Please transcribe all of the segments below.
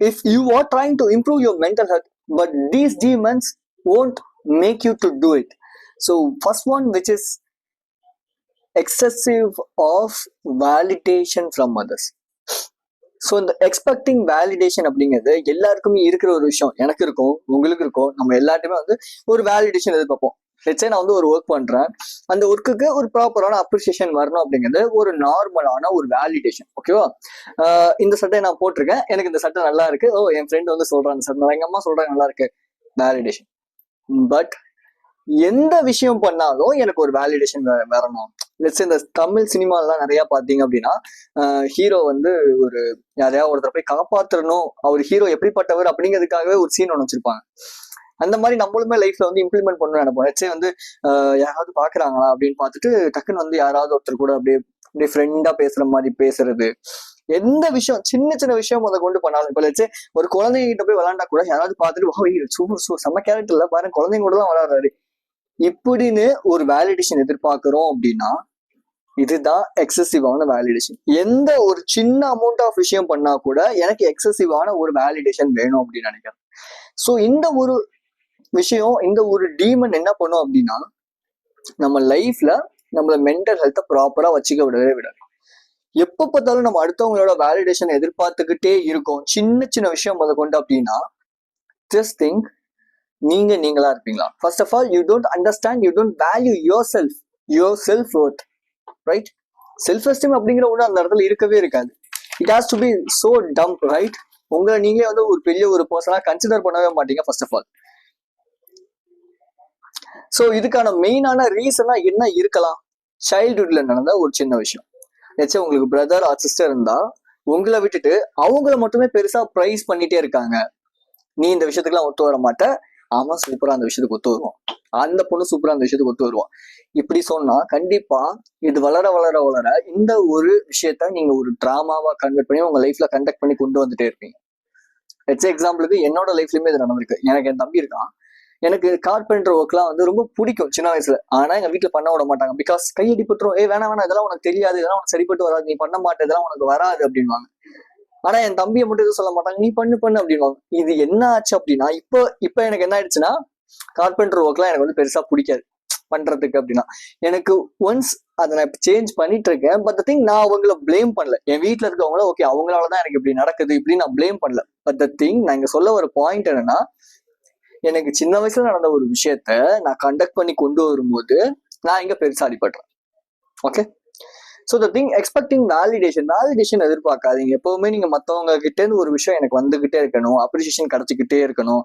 if you are trying to improve your mental health, but these demons won't make you to do it. So first one, which is excessive of validation from others. So இந்த expecting validation அப்படிங்கிறது எல்லாருக்குமே இருக்கிற ஒரு விஷயம். எனக்கு இருக்கும், உங்களுக்கு இருக்கும், நம்ம எல்லாருமே வந்து ஒரு வேலிடேஷன் எதிர்பார்ப்போம். லெட்ஸே நான் வந்து ஒரு ஒர்க் பண்றேன், அந்த ஒர்க்குக்கு ஒரு ப்ராப்பரான அப்ரிசியேஷன் வரணும் அப்படிங்கிறது ஒரு நார்மலான ஒரு வேலிடேஷன். ஓகேவா? இந்த சட்டை நான் போட்டிருக்கேன், எனக்கு இந்த சட்டை நல்லா இருக்கு, ஓ என் ஃப்ரெண்ட் வந்து சொல்றாங்க இந்த சட்டை, எங்க அம்மா சொல்றாங்க நல்லா இருக்கு, வேலிடேஷன். பட் எந்த விஷயம் பண்ணாலும் எனக்கு ஒரு வேலிடேஷன் வரணும். லெட்ஸ் இந்த தமிழ் சினிமாலாம் நிறைய பாத்தீங்க அப்படின்னா ஹீரோ வந்து ஒரு யாரையா ஒருத்தர் போய் காப்பாற்றணும், அவர் ஹீரோ எப்படிப்பட்டவர் அப்படிங்கிறதுக்காகவே ஒரு சீன் ஒன்று வச்சிருப்பாங்க. அந்த மாதிரி நம்மளுமே லைஃப்ல வந்து இம்ப்ளிமெண்ட் பண்ணணும்னு நினைப்போம். லெட்ஸே வந்து யாராவது பாக்குறாங்களா அப்படின்னு பார்த்துட்டு டக்குன்னு வந்து யாராவது ஒருத்தர் கூட அப்படியே ஃப்ரெண்டா பேசுற மாதிரி பேசுறது. எந்த விஷயம், சின்ன சின்ன விஷயம் அதை கொண்டு பண்ணாலும், இப்ப லெட்ஸே ஒரு குழந்தைகிட்ட போய் விளையாண்டா கூட யாராவது பார்த்துட்டு சூப்பர் செம்ம கேரக்டர் இல்ல பாருங்க, குழந்தைங்க கூட தான் விளையாடுறாரு இப்படின்னு ஒரு வேலிடேஷன் எதிர்பார்க்கிறோம் அப்படின்னா இதுதான் எக்ஸசிவான வேலிடேஷன். எந்த ஒரு சின்ன அமௌண்ட் ஆஃப் விஷயம் பண்ணா கூட எனக்கு எக்ஸசிவான ஒரு வேலிடேஷன் வேணும் அப்படின்னு நினைக்கிறேன். ஸோ இந்த ஒரு விஷயம், இந்த ஒரு டீமன் என்ன பண்ணும் அப்படின்னா நம்ம லைஃப்ல நம்மள மென்டல் ஹெல்த்தை ப்ராப்பரா வச்சுக்க விடவே விடாது. எப்ப பார்த்தாலும் நம்ம அடுத்தவங்களோட வேலிடேஷன் எதிர்பார்த்துக்கிட்டே இருக்கோம், சின்ன சின்ன விஷயம் முத கொண்டு அப்படின்னா ஜஸ்ட் திங்க், நீங்களா இருப்பீங்களா? First of all, you don't understand, you don't value your self worth, right? Self esteem அப்படிங்கிற ஒன்று அந்த இடத்துல இருக்கவே இருக்காது. It has to be so dumb, right? உங்களை நீங்களே வந்து ஒரு பெரிய ஒரு பர்சனா கன்சிடர் பண்ணவே மாட்டீங்க ஃபர்ஸ்ட் ஆஃப் ஆல். ஸோ இதுக்கான மெயினான ரீசனா என்ன இருக்கலாம்? சைல்ட்ஹுட்ல நடந்த ஒரு சின்ன விஷயம். ஏச்சே உங்களுக்கு பிரதர் ஆர் சிஸ்டர் இருந்தா உங்களை விட்டுட்டு அவங்கள மட்டுமே பெருசா ப்ரைஸ் பண்ணிட்டே இருக்காங்க. நீ இந்த விஷயத்துக்குலாம் ஒத்து வர மாட்ட, அவன் சூப்பரா அந்த விஷயத்துக்கு ஒத்து வருவான், அந்த பொண்ணு சூப்பரா அந்த விஷயத்துக்கு ஒத்து வருவான். இப்படி சொன்னா கண்டிப்பா இது வளர வளர வளர இந்த ஒரு விஷயத்த நீங்க ஒரு டிராமாவா கன்வெர்ட் பண்ணி உங்க லைஃப்ல கண்டக்ட் பண்ணி கொண்டு வந்துட்டே இருப்பீங்க. லெட்ஸ் எக்ஸாம்பிளுக்கு என்னோட லைஃப்லயுமே இது நடந்திருக்கு. எனக்கு என் தம்பி இருக்கான், எனக்கு கார்பெண்டர் ஒர்க்லாம் வந்து ரொம்ப பிடிக்கும் சின்ன வயசுல. ஆனா எங்க வீட்டுல பண்ண விட மாட்டாங்க. பிகாஸ் கையடி பட்டுரும், வேணாம் இதெல்லாம் உனக்கு தெரியாது, இதெல்லாம் உனக்கு சரிப்பட்டு வராது, நீ பண்ண மாட்டே, இதெல்லாம் உனக்கு வராது அப்படின்வாங்க. ஆனா என் தம்பியை மட்டும் எதுவும் சொல்ல மாட்டாங்க, நீ பண்ணு அப்படின்வாங்க. இது என்ன ஆச்சு அப்படின்னா இப்ப எனக்கு என்ன ஆயிடுச்சுன்னா கார்பெண்டர் ஒர்க்லாம் எனக்கு வந்து பெருசா பிடிக்காது பண்றதுக்கு. அப்படின்னா எனக்கு ஒன்ஸ் அதை நான் சேஞ்ச் பண்ணிட்டு இருக்கேன். பட் த திங், நான் அவங்கள பிளேம் பண்ணல. என் வீட்டுல இருக்கவங்கள ஓகே அவங்களாலதான் எனக்கு இப்படி நடக்குது இப்படி நான் பிளேம் பண்ணல. பட் த திங், நான் இங்க சொல்ல ஒரு பாயிண்ட் என்னன்னா, எனக்கு சின்ன வயசுல நடந்த ஒரு விஷயத்த நான் கண்டக்ட் பண்ணி கொண்டு வரும்போது நான் இங்க பெருசா அடிபடுறேன். Okay, so the thing, expecting validation எதிர்பார்க்காதீங்க. எப்பவுமே நீங்க மற்றவங்க கிட்ட இருந்து ஒரு விஷயம் எனக்கு வந்துகிட்டே இருக்கணும், அப்ரிசியேஷன் கிடைச்சிக்கிட்டே இருக்கணும்.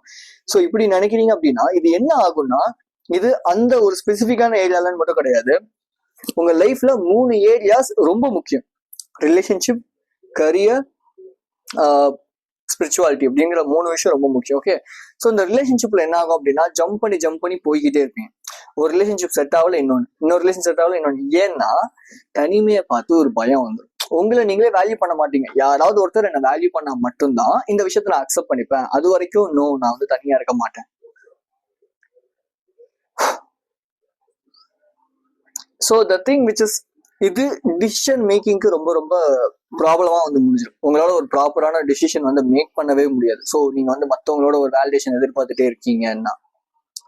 ஸோ இப்படி நினைக்கிறீங்க அப்படின்னா இது என்ன ஆகும்னா, இது அந்த ஒரு ஸ்பெசிஃபிக்கான ஏரியாலன்னு மட்டும் கிடையாது. உங்க லைஃப்ல 3 ஏரியாஸ் ரொம்ப முக்கியம்: ரிலேஷன்ஷிப், கரியர், ஸ்பிரிச்சுவாலிட்டி அப்படிங்கிற 3 விஷயம் ரொம்ப முக்கியம். ஓகே, ஸோ இந்த ரிலேஷன்ஷிப்ல என்ன ஆகும் அப்படின்னா ஜம்ப் பண்ணி போய்கிட்டே இருப்பீங்க. ஒரு ரிலேஷன்ஷிப் செட் ஆகல, இன்னொரு ரிலேஷன் செட் ஆகல, இன்னொன்று. ஏன்னா தனிமையை பார்த்து ஒரு பயம் வந்துடும். உங்களை நீங்களே வேல்யூ பண்ண மாட்டீங்க. யாராவது ஒருத்தர் என்ன வேல்யூ பண்ணா மட்டும்தான் இந்த விஷயத்த நான் அக்செப்ட் பண்ணிப்பேன், அது வரைக்கும் நோ, நான் வந்து தனியா இருக்க மாட்டேன். So the thing which is, இது டிசிஷன் மேக்கிங்க்கு ரொம்ப ரொம்ப ப்ராப்ளமா வந்து முடிஞ்சிடும். உங்களால ஒரு ப்ராப்பரான டிசிஷன் வந்து மேக் பண்ணவே முடியாது. ஸோ நீங்க வந்து மற்றவங்களோட ஒரு வேலிடேஷன் எதிர்பார்த்துட்டே இருக்கீங்கன்னா,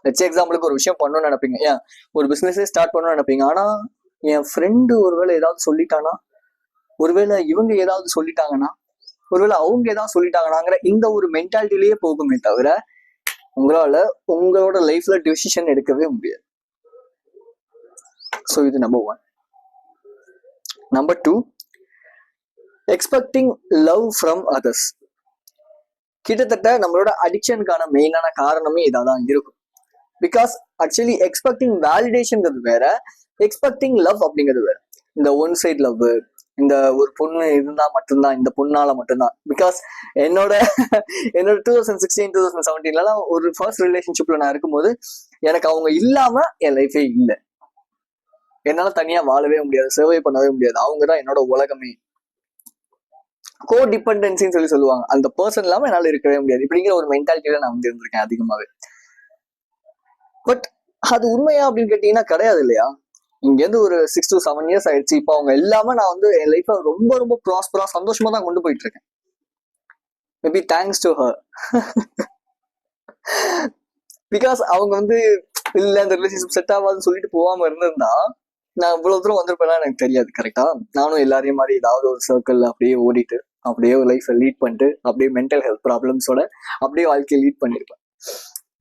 லெட்ஸ் எக்ஸாம்பிளுக்கு ஒரு விஷயம் பண்ணணும்னு நினைப்பீங்க, ஏன் ஒரு பிசினஸே ஸ்டார்ட் பண்ணணும்னு நினைப்பீங்க. ஆனா என் ஃப்ரெண்டு ஒருவேளை ஏதாவது சொல்லிட்டானா, ஒருவேளை இவங்க ஏதாவது சொல்லிட்டாங்கன்னா, ஒருவேளை அவங்க ஏதாவது சொல்லிட்டாங்கன்னாங்கிற இந்த ஒரு மென்டாலிட்டிலேயே போகுமே தவிர உங்களால உங்களோட லைஃப்ல டிசிஷன் எடுக்கவே முடியாது. ஸோ இது number 1. Number 2, expecting love from others. கிட்டத்தட்ட நம்மளோட அடிக்ஷனுக்கான மெயினான காரணமே இதாதான் இருக்கும். பிகாஸ் ஆக்சுவலி எக்ஸ்பெக்டிங் வேலிடேஷன்ங்கிறது வேற, எக்ஸ்பெக்டிங் லவ் அப்படிங்கிறது வேற. இந்த ஒன் சைட் லவ், இந்த ஒரு பொண்ணு இருந்தா மட்டும்தான், இந்த பொண்ணால மட்டும்தான். பிகாஸ் என்னோட 2016-2017 ஒரு ஃபர்ஸ்ட் ரிலேஷன்ஷிப்ல நான் இருக்கும்போது எனக்கு அவங்க இல்லாம என் லைஃபே இல்லை. என்னால தனியா வாழவே முடியாது, சர்வை பண்ணவே முடியாது. அவங்கதான் என்னோட உலகமே. கோ டிபெண்டன்சின்னு சொல்லுவாங்க. அந்த பர்சன் இல்லாம என்னால இருக்கவே முடியாது. இப்படிங்கிற ஒரு மென்டாலிட்டியில நான் வந்து இருந்திருக்கேன் அதிகமாவே. பட் அது உண்மையா அப்படின்னு கேட்டீங்கன்னா கிடையாது இல்லையா? இங்க இருந்து ஒரு 6 to 7 years ஆயிடுச்சு. இப்போ அவங்க இல்லாம நான் வந்து என் லைஃப்ல ரொம்ப ரொம்ப ப்ராஸ்பரா சந்தோஷமா தான் கொண்டு போயிட்டு இருக்கேன். Maybe thanks to her. Because அவங்க வந்து இல்ல இந்த ரிலேஷன்ஷிப் செட் ஆகாதுன்னு சொல்லிட்டு போகாம இருந்திருந்தா நான் இவ்வளவு தூரம் வந்திருப்பேன்னா எனக்கு தெரியாது. கரெக்டா? நானும் எல்லாரையும் மாதிரி ஏதாவது ஒரு சர்க்கிள் அப்படியே ஓடிட்டு அப்படியே ஒரு லைஃபை லீட் பண்ணிட்டு அப்படியே மென்டல் ஹெல்த் ப்ராப்ளம்ஸோட அப்படியே வாழ்க்கையை லீட் பண்ணிருப்பேன்.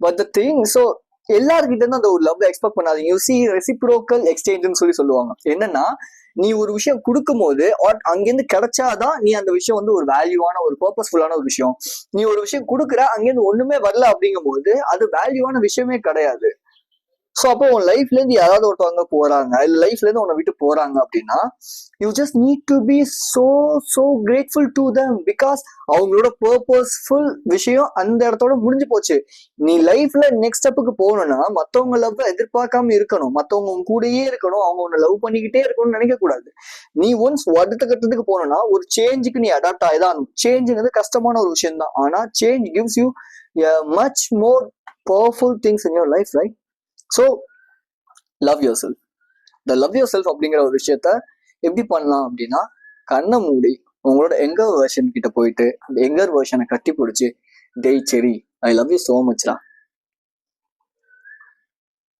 பட் த திங், ஸோ எல்லாருக்கிட்ட இருந்து அந்த ஒரு லவ் எக்ஸ்பெக்ட் பண்ணாதீங்க. யூ சி ரெசிப்ரோக்கல் எக்ஸ்சேஞ்சுன்னு சொல்லுவாங்க. என்னன்னா, நீ ஒரு விஷயம் கொடுக்கும் போது அங்கேருந்து கிடைச்சாதான் நீ அந்த விஷயம் வந்து ஒரு வேல்யூவான ஒரு பர்பஸ்ஃபுல்லான ஒரு விஷயம். நீ ஒரு விஷயம் கொடுக்குற அங்கேருந்து ஒண்ணுமே வரல அப்படிங்கும் போது அது வேல்யூவான விஷயமே கிடையாது. ஸோ அப்போ உன் லைஃப்ல இருந்து யாராவது ஒருத்தவங்க போறாங்க, இல்ல லைஃப்ல இருந்து உன்னை விட்டு போறாங்க அப்படின்னா you just need to be so grateful to them, because அவங்களோட பர்பஸ்ஃபுல் விஷயம் அந்த இடத்தோட முடிஞ்சு போச்சு. நீ லைஃப்ல நெக்ஸ்ட் ஸ்டெப்புக்கு போகணும்னா மத்தவங்க லவ் எதிர்பார்க்காம இருக்கணும், மத்தவங்க உன் கூடயே இருக்கணும், அவங்க உன்னை லவ் பண்ணிக்கிட்டே இருக்கணும்னு நினைக்க கூடாது. நீ ஒன்ஸ் அடுத்த கட்டத்துக்கு போகணும்னா ஒரு சேஞ்சுக்கு நீ அடாப்ட் ஆகிதான். சேஞ்சுங்கிறது கஷ்டமான ஒரு விஷயம் தான், ஆனா change gives you much more powerful things in your life, right? So love your self. இந்த லவ் யுவர் செல்ஃப் அப்படிங்கிற ஒரு விஷயத்த எப்படி பண்ணலாம் அப்படின்னா, கண்ணை மூடி உங்களோட எங்கர் வெர்ஷன் கிட்ட போயிட்டு அந்த எங்கர் வெர்ஷனை கட்டி பிடிச்சி, டேய் சரி ஐ லவ் யூ சோ மச்ரா.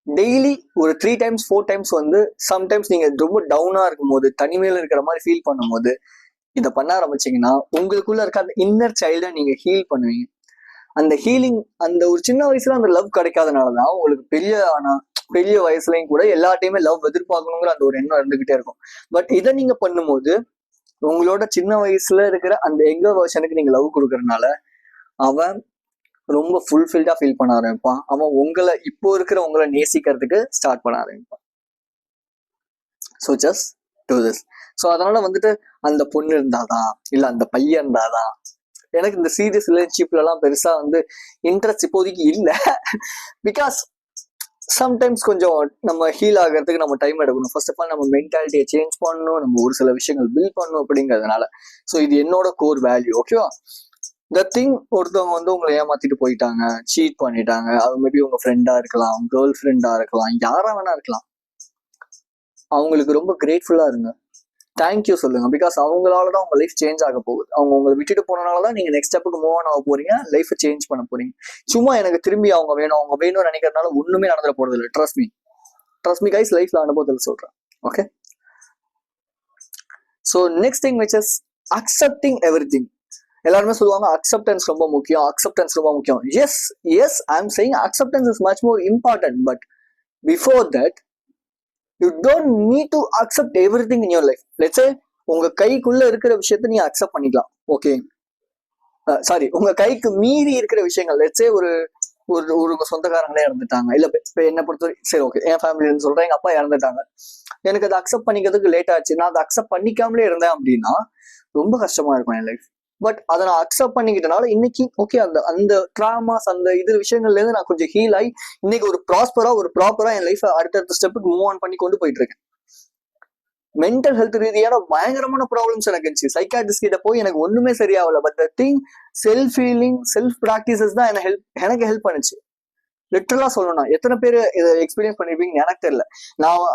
டெய்லி ஒரு 3 times 4 times வந்து சம்டைம்ஸ் நீங்க ரொம்ப டவுனா இருக்கும் போது, தனிமையில இருக்கிற மாதிரி ஃபீல் பண்ணும் போது இதை பண்ண ஆரம்பிச்சீங்கன்னா உங்களுக்குள்ள இருக்க அந்த இன்னர் சைல்டை நீங்க ஹீல் பண்ணுவீங்க. அந்த ஹீலிங் அந்த ஒரு சின்ன வயசுல அந்த லவ் கிடைக்காதனாலதான் உங்களுக்கு பெரிய வயசுலயும் கூட எல்லாத்தையுமே லவ் எதிர்பார்க்கணுங்கிற அந்த ஒரு எண்ணம் இருந்துகிட்டே இருக்கும். பட் இதை நீங்க பண்ணும்போது உங்களோட சின்ன வயசுல இருக்கிற அந்த எங்க வெர்ஷனுக்கு நீங்க லவ் கொடுக்கறதுனால அவன் ரொம்ப ஃபுல்ஃபில்டா ஃபீல் பண்ண ஆரம்பிப்பான். அவன் உங்களை இப்போ இருக்கிற உங்களை நேசிக்கிறதுக்கு ஸ்டார்ட் பண்ண ஆரம்பிப்பான். So just do this. So அதனால வந்துட்டு அந்த பொண்ணு இருந்தாதான் இல்ல அந்த பையன் இருந்தாதான், எனக்கு இந்த சீரியஸ் ரிலேஷன்ஷிப்ல எல்லாம் பெருசா வந்து இன்ட்ரெஸ்ட் இப்போதைக்கு இல்லை. பிகாஸ் சம்டைம்ஸ் கொஞ்சம் நம்ம ஹீல் ஆகிறதுக்கு நம்ம டைம் எடுக்கணும். ஃபர்ஸ்ட் ஆஃப் ஆல் நம்ம மென்டாலிட்டியை சேஞ்ச் பண்ணணும், நம்ம ஒரு சில விஷயங்கள் பில்ட் பண்ணணும் அப்படிங்கிறதுனால. ஸோ இது என்னோட கோர் வேல்யூ. ஓகேவா? த திங், ஒருத்தவங்க வந்து உங்களை ஏமாத்திட்டு போயிட்டாங்க, சீட் பண்ணிட்டாங்க, அது மேபி உங்க ஃப்ரெண்டா இருக்கலாம், கேர்ள் ஃப்ரெண்டா இருக்கலாம், யாரா வேணா இருக்கலாம். அவங்களுக்கு ரொம்ப கிரேட்ஃபுல்லா இருங்க, தேங்க்யூ சொல்லுங்க. பிகாஸ் அவங்களாலதான் உங்க லைஃப் சேஞ்ச் ஆக போகுது. அவங்க உங்களை விட்டுட்டு போனனாலதான் நீங்க நெக்ஸ்ட் ஸ்டெப்புக்கு மூவ் ஆன் ஆக போறீங்க, லைஃபை சேஞ்ச் பண்ண போறீங்க. சும்மா எனக்கு திரும்பி அவங்க வேணும்னு நினைக்கிறதுனால ஒண்ணுமே நடந்துட போறது இல்லை. ட்ரஸ்ட் மீ கைஸ், லைஃப்ல அனுபவத்தில் சொல்றேன். Okay, so next thing which is accepting everything. எல்லாருமே சொல்லுவாங்க அக்செப்டன்ஸ் ரொம்ப முக்கியம். Yes I am saying acceptance is much more important. But before that you don't need to accept everything in your life. Let's say உங்க கைக்குள்ள இருக்கிற விஷயத்த நீங்க accept பண்ணிக்கலாம். ஓகே, சாரி, உங்க கைக்கு மீறி இருக்கிற விஷயங்கள். லெட்ஸ் சே ஒரு உங்க சொந்தக்காரங்களே இறந்துட்டாங்க, இல்ல இப்ப என்ன பொறுத்தவரை சரி ஓகே என் ஃபேமிலின்னு சொல்றேன், எங்க அப்பா இறந்துட்டாங்க, எனக்கு அதை அக்செப்ட் பண்ணிக்கிறதுக்கு லேட் ஆச்சு, நான் அதை அக்செப்ட் பண்ணிக்காமலே இருந்தேன் அப்படின்னா ரொம்ப கஷ்டமா இருக்கும் என் லைஃப். பட் அதை நான் அக்செப்ட் பண்ணிக்கிட்டனால இன்னைக்கு ஓகே அந்த ட்ராமாஸ் அந்த இது விஷயங்கள்ல இருந்து நான் கொஞ்சம் ஹீல் ஆகி இன்னைக்கு ஒரு ப்ராப்பரா என் லைஃப் அடுத்தடுத்த ஸ்டெப்புக்கு மூவ் ஆன் பண்ணி கொண்டு போயிட்டு இருக்கேன். மென்டல் ஹெல்த் ரீதியான பயங்கரமான ப்ராப்ளம்ஸ் எனக்கு இருந்துச்சு. சைக்காட்ரிஸ்ட் கிட்ட போய் எனக்கு ஒண்ணுமே சரியாகல. But the thing, self healing, self practices தான் எனக்கு ஹெல்ப் பண்ணுச்சு. லிட்டரலா சொல்லணும், எத்தனை பேர் இதை எக்ஸ்பீரியன்ஸ் பண்ணிருப்பீங்கன்னு எனக்கு தெரியல.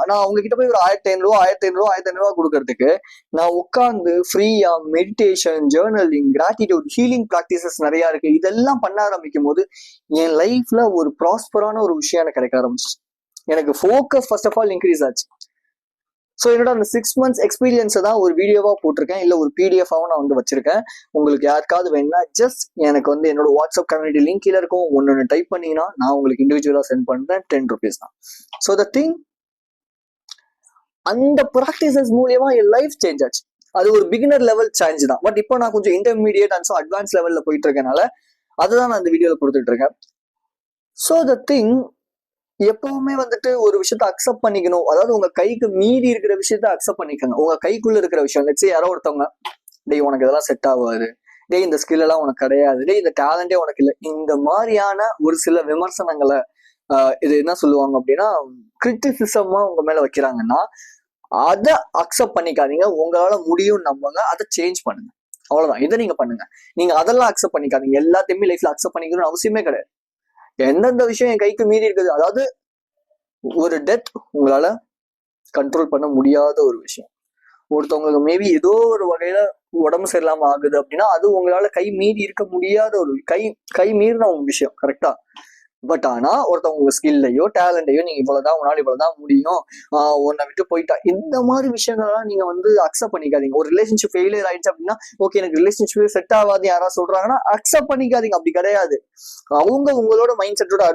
நான் உங்ககிட்ட போய் ஒரு 1500 கொடுக்கறதுக்கு நான் உட்காந்து ஃப்ரீயா meditation, journaling, gratitude, healing practices நிறைய இருக்கு. இதெல்லாம் பண்ண ஆரம்பிக்கும் போது என் லைஃப்ல ஒரு ப்ராஸ்பரான ஒரு விஷயம் எனக்கு கிடைக்க ஆரம்பிச்சு. எனக்கு focus first of all increase ஆச்சு. ஸோ என்னோட அந்த 6 months எக்ஸ்பீரியன்ஸை தான் ஒரு வீடியோவா போட்டிருக்கேன், இல்லை ஒரு பிடிஎஃபாவும் நான் வந்து வச்சிருக்கேன். உங்களுக்கு யாருக்காவது வேணும்னா ஜஸ்ட் எனக்கு வந்து என்னோட வாட்ஸ்அப் கம்யூனிட்டி லிங்க் கீழே இருக்கும், ஒன்று டைப் பண்ணீங்கன்னா நான் உங்களுக்கு இண்டிவிஜுவலா சென்ட் பண்றேன். 10 rupees தான். ஸோ த திங், அந்த ப்ராக்டிசஸ் மூலியமா என் லைஃப் சேஞ்ச் ஆச்சு. அது ஒரு பிகினர் லெவல் சேஞ்ச் தான். பட் இப்போ நான் கொஞ்சம் இன்டர்மீடியட் அண்ட் ஸோ அட்வான்ஸ் லெவல்ல போயிட்டு இருக்கனால அதுதான் நான் அந்த வீடியோவில் கொடுத்துட்டு இருக்கேன். ஸோ த திங், எப்பவுமே வந்துட்டு ஒரு விஷயத்த அக்செப்ட் பண்ணிக்கணும். அதாவது உங்க கைக்கு மீறி இருக்கிற விஷயத்த அக்செப்ட் பண்ணிக்கணும். உங்க கைக்குள்ள இருக்கிற விஷயம், லெட்ஸ் சே யாரோ ஒருத்தவங்க, டேய் உனக்கு இதெல்லாம் செட் ஆகாது, டேய் இந்த ஸ்கில் எல்லாம் உனக்கு கிடையாது, டேய் இந்த டேலண்டே உனக்கு இல்லை, இந்த மாதிரியான ஒரு சில விமர்சனங்களை இது என்ன சொல்லுவாங்க அப்படின்னா கிரிட்டிசிசமா உங்க மேல வைக்கிறாங்கன்னா அதை அக்செப்ட் பண்ணிக்காதீங்க. உங்களால முடியும் நம்புங்க, அதை சேஞ்ச் பண்ணுங்க. அவ்வளவுதான், இதை நீங்க பண்ணுங்க. நீங்க அதெல்லாம் அக்செப்ட் பண்ணிக்காதீங்க. எல்லாத்தையுமே லைஃப்ல அக்செப்ட் பண்ணிக்கணும்னு அவசியமே கிடையாது. எந்தெந்த விஷயம் என் கைக்கு மீறி இருக்குது, அதாவது ஒரு டெத் உங்களால கண்ட்ரோல் பண்ண முடியாத ஒரு விஷயம், ஒருத்தவங்களுக்கு மேபி ஏதோ ஒரு வகையில உடம்பு சரியில்லாம ஆகுது அப்படின்னா அது உங்களால கை மீறி இருக்க முடியாத ஒரு கை மீறின ஒரு விஷயம், கரெக்டா? பட் ஆனா ஒருத்தவங்க ஸ்கில்லையோ டேலண்டையோ நீங்க இவ்வளவுதான் உன்னால இவ்வளவுதான் முடியும், உன்னை விட்டு போயிட்டா, இந்த மாதிரி விஷயங்கள்லாம் நீங்க வந்து அக்செப்ட் பண்ணிக்காதீங்க. ஒரு ரிலேஷன்ஷிப் ஃபெயிலியர் ஆயிடுச்சு அப்படின்னா ஓகே எனக்கு ரிலேஷன்ஷிப் செட் ஆகாது யாராவது சொல்றாங்கன்னா அக்செப்ட் பண்ணிக்காதீங்க. அப்படி கிடையாது. அவங்க உங்களோட மைண்ட் செட்டோட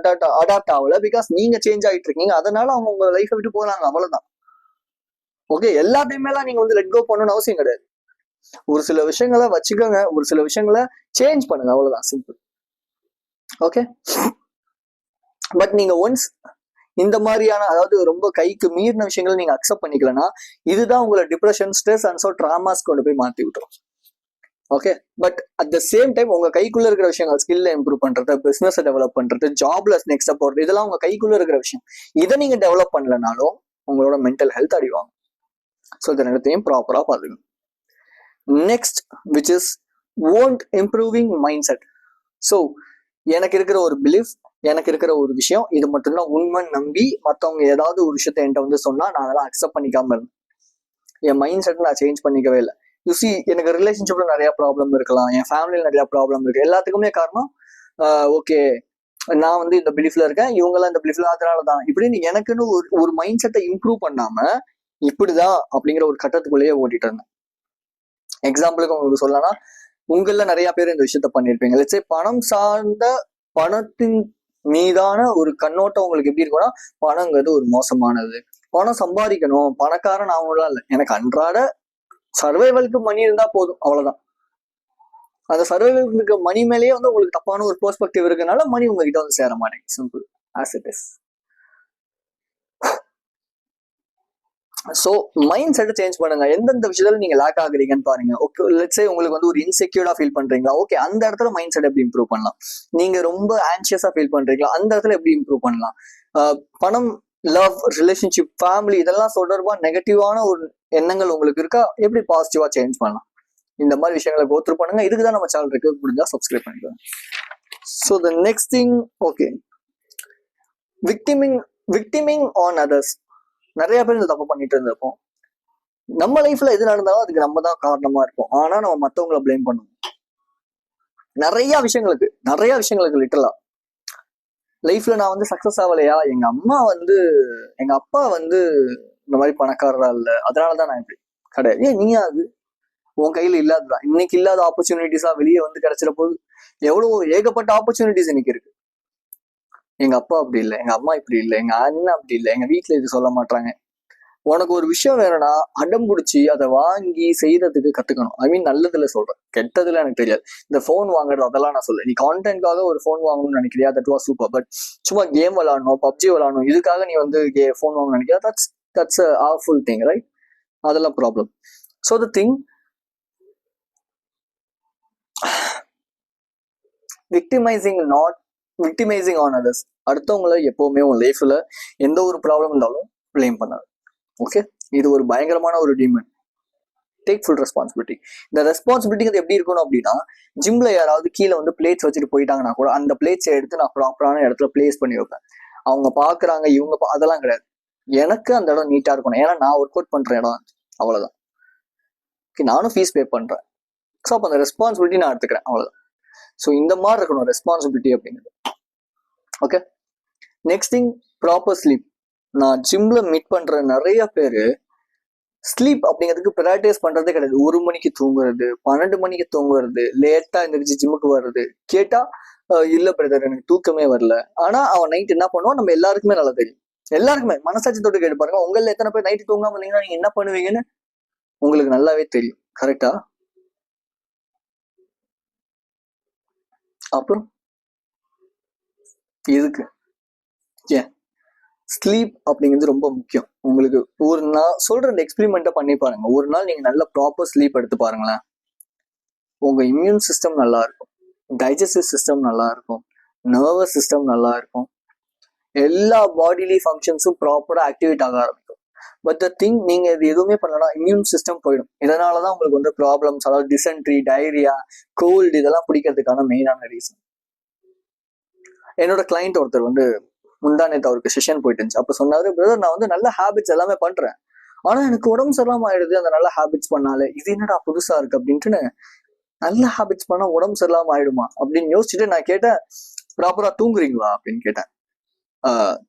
அடாப்ட் ஆகல, பிகாஸ் நீங்க சேஞ்ச் ஆகிட்டு இருக்கீங்க, அதனால அவங்க உங்க லைஃபை விட்டு போறாங்க, அவ்வளவுதான். ஓகே, எல்லா டைமேலாம் நீங்க வந்து லெட் கோ பண்ணணும்னு அவசியம் கிடையாது. ஒரு சில விஷயங்களை வச்சுக்கோங்க, ஒரு சில விஷயங்களை சேஞ்ச் பண்ணுங்க, அவ்வளவுதான், சிம்பிள். ஓகே, பட் நீங்க ஒன்ஸ் இந்த மாதிரியான அதாவது ரொம்ப கைக்கு மீறின விஷயங்களை நீங்க அக்செப்ட் பண்ணிக்கலன்னா இதுதான் உங்களை depression, stress and so dramas கொண்டு போய் மாத்தி விட்டுரும். Okay, but at the same time உங்க கைக்குள்ள இருக்கிற விஷயங்கள், ஸ்கில்ல இம்ப்ரூவ் பண்றது, பிசினஸ் டெவலப் பண்றது, ஜாப்ல நெக்ஸ்ட் போறது, இதெல்லாம் உங்க கைக்குள்ள இருக்கிற விஷயம். இதை நீங்க டெவலப் பண்ணலனாலும் உங்களோட மென்டல் ஹெல்த் அடிவாங்க. ஸோ இதை ரெண்டுத்தையும் ப்ராப்பரா பாத்துக்கணும். Next which is won't improving mind set. So எனக்கு இருக்கிற ஒரு பிலீஃப், எனக்கு இருக்கிற ஒரு விஷயம், இது மட்டும்தான் உண்மைன்னு நம்பி மற்றவங்க ஏதாவது ஒரு விஷயத்த என்கிட்ட வந்து சொன்னா நான் அதெல்லாம் அக்செப்ட் பண்ணிக்காம இருந்தேன். என் மைண்ட் செட் நான் சேஞ்ச் பண்ணிக்கவே இல்லை. யூசி எனக்கு ரிலேஷன்ஷிப்ல நிறைய ப்ராப்ளம் இருக்கலாம், என் ஃபேமிலியில நிறைய ப்ராப்ளம் இருக்கு, எல்லாத்துக்குமே காரணம் ஓகே நான் வந்து இந்த பிலீஃப்ல இருக்கேன், இவங்கெல்லாம் இந்த பிலீஃப்ல, அதனாலதான் இப்படின்னு எனக்குன்னு ஒரு மைண்ட் செட்டை இம்ப்ரூவ் பண்ணாம இப்படிதான் அப்படிங்கிற ஒரு கட்டத்துக்குள்ளேயே ஓட்டிட்டு இருந்தேன். எக்ஸாம்பிளுக்கு உங்களுக்கு சொல்லலாம், உங்கள நிறைய பேர் இந்த விஷயத்த பண்ணிருப்பீங்க. லெட்ஸ் பணம் சார்ந்த பணத்தின் மீதான ஒரு கண்ணோட்டம் உங்களுக்கு எப்படி இருக்கும்னா பணங்கிறது ஒரு மோசமானது, பணம் சம்பாதிக்கணும், பணக்காரன் ஆகணும்லாம் இல்லை, எனக்கு அன்றாட சர்வைவலுக்கு மணி இருந்தா போதும், அவ்வளவுதான். அந்த சர்வைவலுக்கு இருக்க மணி மேலேயே வந்து உங்களுக்கு தப்பான ஒரு பெர்ஸ்பெக்டிவ் இருக்கனால மணி உங்ககிட்ட வந்து சேர மாட்டேங்குது, simple as it is. So mind செட்டை சேஞ்ச் பண்ணுங்க. எந்தெந்த விஷயத்துல நீங்க லேக் ஆகுறீங்கன்னு பாருங்க. ஓகே, லெட்ஸ் உங்களுக்கு வந்து ஒரு இன்செக்யூர்டா ஃபீல் பண்றீங்களா, ஓகே அந்த இடத்துல மைண்ட் செட் எப்படி இம்ப்ரூவ் பண்ணலாம். நீங்க ரொம்ப ஆன்சியஸா ஃபீல் பண்றீங்களா, அந்த இடத்துல எப்படி இம்ப்ரூவ் பண்ணலாம். பணம், லவ், ரிலேஷன்ஷிப், ஃபேமிலி இதெல்லாம் தொடர்பா நெகட்டிவான ஒரு எண்ணங்கள் உங்களுக்கு இருக்கா, எப்படி பாசிட்டிவா சேஞ்ச் பண்ணலாம். இந்த மாதிரி விஷயங்களை கோத்ரூ பண்ணுங்க. இதுக்கு தான் நம்ம சேனல் இருக்கு, முடிஞ்சா சப்ஸ்கிரைப் பண்ணிக்கோங்க. So the next thing, okay, victimising on others. நிறைய பேர் இந்த தப்பு பண்ணிட்டு இருந்திருப்போம். நம்ம லைஃப்ல எது நடந்தாலும் அதுக்கு நம்ம தான் காரணமா இருப்போம், ஆனா நம்ம மத்தவங்களை பிளேம் பண்ணுவோம் நிறைய விஷயங்களுக்கு லிட்டரலா. லைஃப்ல நான் வந்து சக்சஸ் ஆகலையா, எங்க அப்பா வந்து இந்த மாதிரி பணக்காரரா இல்ல, அதனாலதான் நான் இப்படி. கிடையாது. ஏன் நீ அது உன் கையில இல்லாததான், இன்னைக்கு இல்லாத ஆப்பர்ச்சுனிட்டிஸா வெளியே வந்து கிடைச்சிட போது. எவ்வளவு ஏகப்பட்ட ஆப்பர்ச்சுனிட்டிஸ் இன்னைக்கு இருக்கு. எங்க அப்பா அப்படி இல்லை, எங்க அம்மா இப்படி இல்லை, எங்க அண்ணன் அப்படி இல்லை, எங்க வீட்டுல இது சொல்ல மாட்டாங்க. உனக்கு ஒரு விஷயம் வேணும்னா அடம் பிடிச்சி அதை வாங்கி செய்யறதுக்கு கத்துக்கணும். ஐ மீன் நல்லதுல சொல்றேன், கெட்டதுல எனக்கு தெரியாது. இந்த போன் வாங்குறது அதெல்லாம் நான் சொல்ல, நீ கான்டென்ட்காக ஒரு போன் வாங்கணும்னு நினைக்கிறியா, தட் வாஸ் சூப்பர். பட் சும்மா கேம் விளாடணும், பப்ஜி விளாடணும், இதுக்காக நீ வந்து போன் வாங்கணும்னு நினைக்கிறியா, that's a harmful thing, right? அதெல்லாம் problem. So the thing, victimising on others. அடுத்தவங்களை எப்பவுமே உன் லைஃப்ல எந்த ஒரு ப்ராப்ளம் இருந்தாலும் பிளேம் பண்ணாது. ஓகே, இது ஒரு பயங்கரமான ஒரு டீமன். Take full responsibility. இந்த ரெஸ்பான்சிபிலிட்டி எப்படி இருக்கணும் அப்படின்னா, ஜிம்ல யாராவது கீழே வந்து பிளேட்ஸ் வச்சுட்டு போயிட்டாங்கன்னா கூட அந்த பிளேட்ஸை எடுத்து நான் ப்ராப்பரான இடத்துல பிளேஸ் பண்ணி வைப்பேன். அவங்க பாக்குறாங்க அதெல்லாம் கிடையாது. எனக்கு அந்த இடம் நீட்டா இருக்கணும், ஏன்னா நான் ஒர்க் அவுட் பண்ற இடம், அவ்வளவுதான். நானும் ஃபீஸ் பே பண்றேன், ஸோ அப்போ அந்த ரெஸ்பான்சிபிலிட்டி நான் எடுத்துக்கிறேன், அவ்வளவுதான். ஸோ இந்த மாதிரி இருக்கணும் ரெஸ்பான்சிபிலிட்டி அப்படிங்கிறது. Okay, next thing, proper sleep. நான் ஜிம்ல மீட் பண்ற நிறைய பேரு ஸ்லீப் அப்படிங்கிறதுக்கு ப்ராக்டிஸ் பண்றதே கிடையாது. 1 மணிக்கு தூங்குறது, 12 மணிக்கு தூங்குறது, லேட்டா எந்திரிச்சு ஜிம்முக்கு வர்றது. கேட்டா இல்ல பிரதர் எனக்கு தூக்கமே வரல. ஆனா அவன் நைட் என்ன பண்ணுவான் நம்ம எல்லாருக்குமே நல்லா தெரியும். எல்லாருக்குமே மனசாட்சி தொட்டு கேட்டு பாருங்க, உங்கள எத்தனை பேர் நைட்டு தூங்காம இருந்தீங்கன்னா நீங்க என்ன பண்ணுவீங்கன்னு உங்களுக்கு நல்லாவே தெரியும், கரெக்டா? அப்புறம் எதுக்கு ஏன் ஸ்லீப் அப்படிங்கிறது ரொம்ப முக்கியம். உங்களுக்கு ஒரு நாள் சொல்ற எக்ஸ்பெரிமெண்ட்டை பண்ணி பாருங்க. ஒரு நாள் நீங்க நல்ல ப்ராப்பர் ஸ்லீப் எடுத்து பாருங்களேன், உங்க இம்யூன் சிஸ்டம் நல்லா இருக்கும், டைஜஸ்டிவ் சிஸ்டம் நல்லா இருக்கும், நர்வஸ் சிஸ்டம் நல்லா இருக்கும், எல்லா பாடிலி ஃபங்க்ஷன்ஸும் ப்ராப்பரா ஆக்டிவேட் ஆக ஆரம்பிக்கும். பட் த திங், நீங்க இது எதுவுமே பண்ணலாம், இம்யூன் சிஸ்டம் போயிடும். இதனாலதான் உங்களுக்கு வந்து ப்ராப்ளம்ஸ், அதாவது டிசென்ட்ரி, டைரியா, கோல்டு இதெல்லாம் பிடிக்கிறதுக்கான மெயினான ரீசன். என்னோட கிளைண்ட் ஒருத்தர் வந்து முந்தானேத்து அவருக்கு செஷன் போயிட்டு இருந்துச்சு. அப்ப சொன்னாரு, பிரதர் நான் வந்து நல்ல ஹேபிட்ஸ் எல்லாமே பண்றேன், ஆனா எனக்கு உடம்பு சரியில்லாம ஆயிடுது அந்த நல்ல ஹேபிட்ஸ் பண்ணாலே. இது என்னடா புதுசா இருக்கு அப்படின்ட்டு நல்ல ஹேபிட்ஸ் பண்ணா உடம்பு சரியில்லாம ஆயிடுமா அப்படின்னு யோசிச்சுட்டு நான் கேட்டேன், ப்ராப்பரா தூங்குறீங்களா அப்படின்னு கேட்டேன்.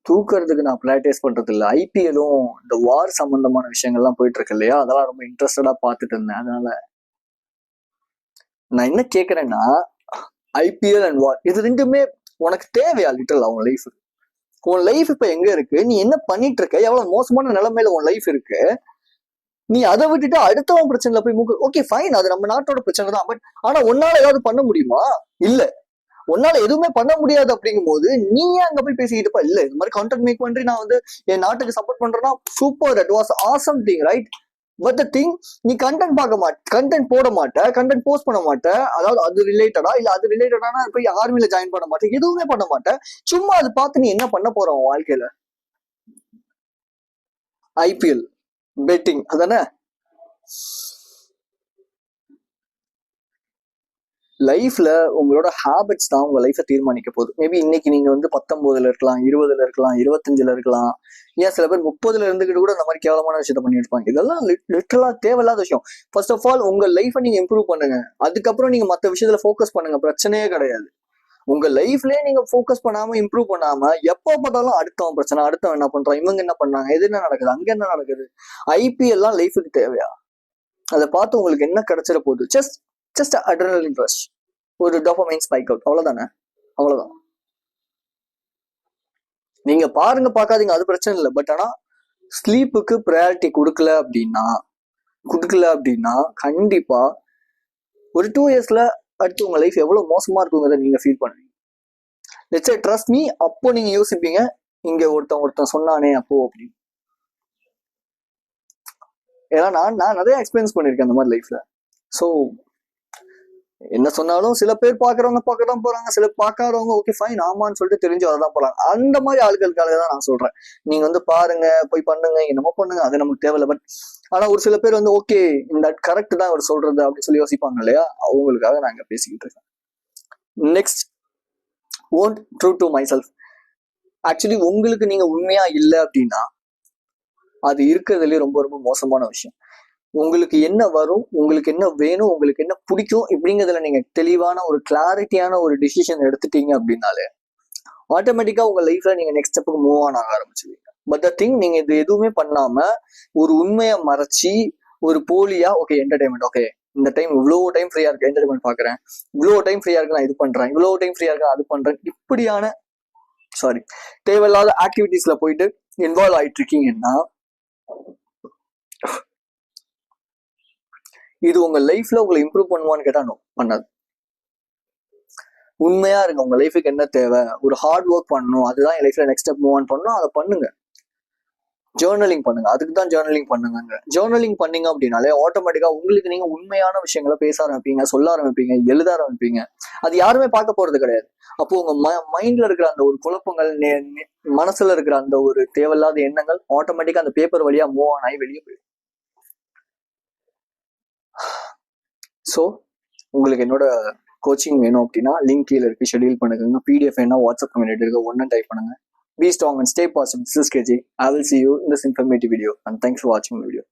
தூக்குறதுக்கு நான் ப்ராக்டிஸ் பண்றது இல்லை, ஐபிஎல்லும் இந்த வார் சம்பந்தமான விஷயங்கள்லாம் போயிட்டு இருக்கு இல்லையா, அதெல்லாம் ரொம்ப இன்ட்ரெஸ்டடா பார்த்துட்டு இருந்தேன். அதனால நான் என்ன கேட்கறேன்னா, ஐபிஎல் அண்ட் வார் இது ரெண்டுமே உனக்கு தேவையா லிட்டரல் உன் லைஃப்? உன் லைஃப் இப்ப எங்க இருக்கு, நீ என்ன பண்ணிட்டு இருக்க, எவ்வளவு மோசமான நிலைமையில உன் லைஃப் இருக்கு, நீ அதை விட்டுட்டு அடுத்தவன் பிரச்சனைல போய் ஓகே ஃபைன், அது நம்ம நாட்டோட பிரச்சனை தான், பட் ஆனா உன்னால ஏதாவது பண்ண முடியுமா? இல்ல. உன்னால எதுவுமே பண்ண முடியாது அப்படிங்கும் போது நீ ஏன் அங்க போய் பேசிக்கிட்டு இல்ல இந்த மாதிரி கண்டென்ட் மேக் பண்ணி நான் வந்து என் நாட்டுக்கு சப்போர்ட் பண்றேன்னா super, that was awesome thing, right? But the thing, நீ கண்டென்ட் பார்க்க கண்டென்ட் போட மாட்ட, கண்டென்ட் போஸ்ட் பண்ண மாட்ட, அதாவது அது ரிலேட்டடா இல்ல அது ரிலேட்டடான போய் ஆர்மில ஜாயின் பண்ண மாட்டேன், எதுவுமே பண்ண மாட்டேன். சும்மா அது பார்த்து நீ என்ன பண்ண போற உன் வாழ்க்கையில? ஐபிஎல் பெட்டிங் அதானே? லைஃப்ல உங்களோட ஹேபிட்ஸ் தான் உங்க லைஃபை தீர்மானிக்க போகுது. மேபி இன்னைக்கு நீங்க வந்து 19ல இருக்கலாம், 20ல இருக்கலாம், 25ல இருக்கலாம், ஏன் சில பேர் 30ல இருந்துகிட்டு கூட இந்த மாதிரி கேவலமான விஷயத்த பண்ணிட்டு இருப்பாங்க. இதெல்லாம் லிட்டரலா தேவையில்லாத விஷயம். ஃபர்ஸ்ட் ஆஃப் ஆல் உங்க லைஃபை நீங்க இம்ப்ரூவ் பண்ணுங்க, அதுக்கப்புறம் நீங்க மற்ற விஷயத்துல ஃபோக்கஸ் பண்ணுங்க, பிரச்சனையே கிடையாது. உங்க லைஃப்லயே நீங்க ஃபோக்கஸ் பண்ணாம இம்ப்ரூவ் பண்ணாம எப்போ பார்த்தாலும் அடுத்தவன் பிரச்சனை, அடுத்தவன் என்ன பண்றான், இவங்க என்ன பண்ணாங்க, எது என்ன நடக்குது, அங்க என்ன நடக்குது. ஐபிஎல்லாம் லைஃபுக்கு தேவையா? அதை பார்த்து உங்களுக்கு என்ன கிடைச்சிட போகுது? ஜஸ்ட் அட்ரினலின் ரஷ், ஒரு டோபமைன் ஸ்பைக் அவுட், அவ்வளவுதானே? அவ்வளவுதான். நீங்க பாருங்க, பார்க்காதீங்க, அது பிரச்சனை இல்லை. பட் ஆனா ஸ்லீப்புக்கு ப்ரையாரிட்டி கொடுக்கல அப்படின்னா கண்டிப்பா ஒரு 2 இயர்ஸ்ல அடுத்து உங்க லைஃப் எவ்வளவு மோசமா இருக்குங்கிறத நீங்க ஃபீல் பண்ணுவீங்க. லெட்ஸ் சே ட்ரஸ்ட் மீ, அப்போ நீங்க யோசிப்பீங்க, இங்க ஒருத்தன் சொன்னானே அப்போ அப்படின்னு. ஏன்னா நான் நிறைய எக்ஸ்பீரியன்ஸ் பண்ணிருக்கேன் அந்த மாதிரி லைஃப்ல. ஸோ என்ன சொன்னாலும் சில பேர் பாக்குறவங்க பார்க்கதான் போறாங்க, சில பார்க்காதவங்க ஓகே ஃபைன் ஆமான்னு சொல்லிட்டு தெரிஞ்சு வரதான் போறாங்க. அந்த மாதிரி ஆட்களுக்காக தான் நான் சொல்றேன், நீங்க வந்து பாருங்க, போய் பண்ணுங்க, என்னமோ பண்ணுங்க, அது நமக்கு தேவையில்ல. பட் ஆனா ஒரு சில பேர் வந்து ஓகே இந்த கரெக்ட் தான் அவர் சொல்றது அப்படின்னு சொல்லி யோசிப்பாங்க இல்லையா, அவங்களுக்காக நான் இங்க பேசிக்கிட்டு இருக்கேன். Next, won't true to my self. Actually உங்களுக்கு நீங்க உண்மையா இல்லை அப்படின்னா அது இருக்கிறதுலயே ரொம்ப ரொம்ப மோசமான விஷயம். உங்களுக்கு என்ன வரும், உங்களுக்கு என்ன வேணும், உங்களுக்கு என்ன பிடிக்கும் இப்படிங்கிறதுல நீங்க தெளிவான ஒரு கிளாரிட்டியான ஒரு டிசிஷன் எடுத்துட்டீங்க அப்படின்னாலே ஆட்டோமேட்டிக்கா உங்க லைஃப்ல நீங்க நெக்ஸ்ட் ஸ்டெப்புக்கு மூவ் ஆன் ஆக ஆரம்பிச்சுவீங்க. பட் த திங், நீங்க இது எதுவுமே பண்ணாம ஒரு உண்மையை மறைச்சி ஒரு போலியா ஓகே என்டர்டைன்மெண்ட், ஓகே இந்த டைம் இவ்வளோ டைம் ஃப்ரீயா இருக்கு என்டர்டைன்மெண்ட் பாக்குறேன், இவ்வளோ டைம் ஃப்ரீயா இருக்கு நான் இது பண்றேன், இவ்வளோ டைம் ஃப்ரீயா இருக்கு அது பண்றேன், இப்படியான தேவையில்லாத ஆக்டிவிட்டிஸ்ல போயிட்டு இன்வால்வ் ஆயிட்டு இருக்கீங்கன்னா இது உங்க லைஃப்ல உங்களை இம்ப்ரூவ் பண்ணுவான்னு கேட்டா நோ, பண்ணாது. உண்மையா இருக்கு, உங்க லைஃபுக்கு என்ன தேவை, ஒரு ஹார்ட் ஒர்க் பண்ணணும், அதுதான் என் லைஃப்ல நெக்ஸ்ட் ஸ்டெப் மூவ் ஆன் பண்ணணும், அதை பண்ணுங்க. ஜேர்னலிங் பண்ணுங்க, அதுக்கு தான் ஜேர்னலிங் பண்ணுங்க. ஜேர்னலிங் பண்ணீங்க அப்படின்னாலே ஆட்டோமேட்டிக்கா உங்களுக்கு நீங்க உண்மையான விஷயங்களை பேச ஆரம்பிப்பீங்க, சொல்ல ஆரம்பிப்பீங்க, எழுத ஆரம்பிப்பீங்க. அது யாருமே பார்க்க போறது கிடையாது. அப்போ உங்க மைண்ட்ல இருக்கிற அந்த ஒரு குழப்பங்கள், மனசுல இருக்கிற அந்த ஒரு தேவையில்லாத எண்ணங்கள் ஆட்டோமேட்டிக்கா அந்த பேப்பர் வழியா மூவ் ஆன் ஆகி வெளியே போயிடும். ஸோ உங்களுக்கு என்னோட கோச்சிங் வேணும் அப்படின்னா லிங்க் கீழே இருக்கு, ஷெடியூல் பண்ணுங்க. PDF வேணா வாட்ஸ்அப் கம்யூனிட்டி இருக்கு, ஒன்னு டைப் பண்ணுங்க. Be strong and stay positive. This is KJ. I will see you in this informative video and thanks for watching the video.